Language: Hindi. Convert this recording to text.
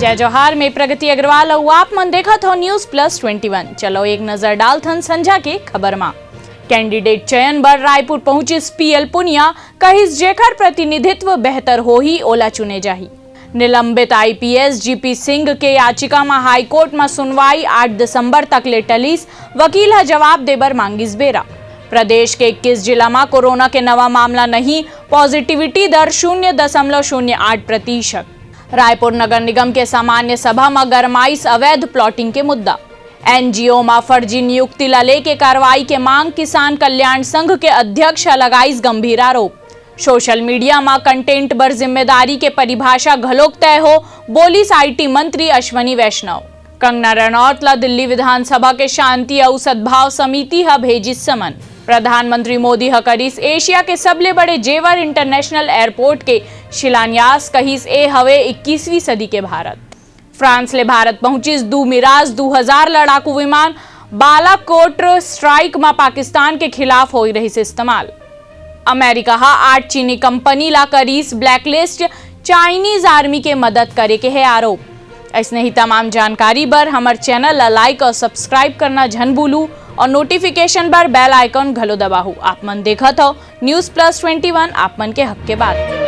जय जोहार में प्रगति अग्रवाल और आप मन देखत हो News+21। चलो एक नजर डालथन संझा के खबर में। कैंडिडेट चयन बर रायपुर पहुंचिस पीएल पुनिया, कहिस जेकर प्रतिनिधित्व बेहतर हो ही ओला चुने जाही। निलंबित आईपीएस जीपी सिंह के याचिका में हाईकोर्ट में सुनवाई 8 दिसंबर तक ले टलिस, वकील है जवाब देबर मांगिस बेरा। प्रदेश के 21 जिला में कोरोना के नवा मामला नहीं, पॉजिटिविटी दर 0.08%। रायपुर नगर निगम के सामान्य सभा में गरमाइश अवैध प्लॉटिंग के मुद्दा। एनजीओ में फर्जी नियुक्ति ला लेके कार्रवाई के मांग, किसान कल्याण संघ के अध्यक्ष लगाइस गंभीर आरोप। सोशल मीडिया में कंटेंट बर जिम्मेदारी के परिभाषा घलोक तय हो, बोलिस आईटी मंत्री अश्वनी वैष्णव। कंगना रनौत ला दिल्ली विधानसभा के शांति और सद्भाव समिति हा भेजिस समन। प्रधानमंत्री मोदी हा करिस एशिया के सबले बड़े जेवर इंटरनेशनल एयरपोर्ट के शिलान्यास, कहिस ए हवे 21वीं सदी के भारत। फ्रांस ले भारत पहुंचिस 2 मिराज 2000 लड़ाकू विमान, बालाकोट स्ट्राइक में पाकिस्तान के खिलाफ हो रही से इस्तेमाल। अमेरिका हा 8 चीनी कंपनी ला करीस ब्लैकलिस्ट, चाइनीज आर्मी के मदद करे के है आरोप। ऐसने ही तमाम जानकारी बर हमार चैनल ला लाइक और सब्सक्राइब करना झन भूलू और नोटिफिकेशन बर बेल आइकन घलो दबाहू। आप मन देखत हो News+21, आप मन के हक के बात।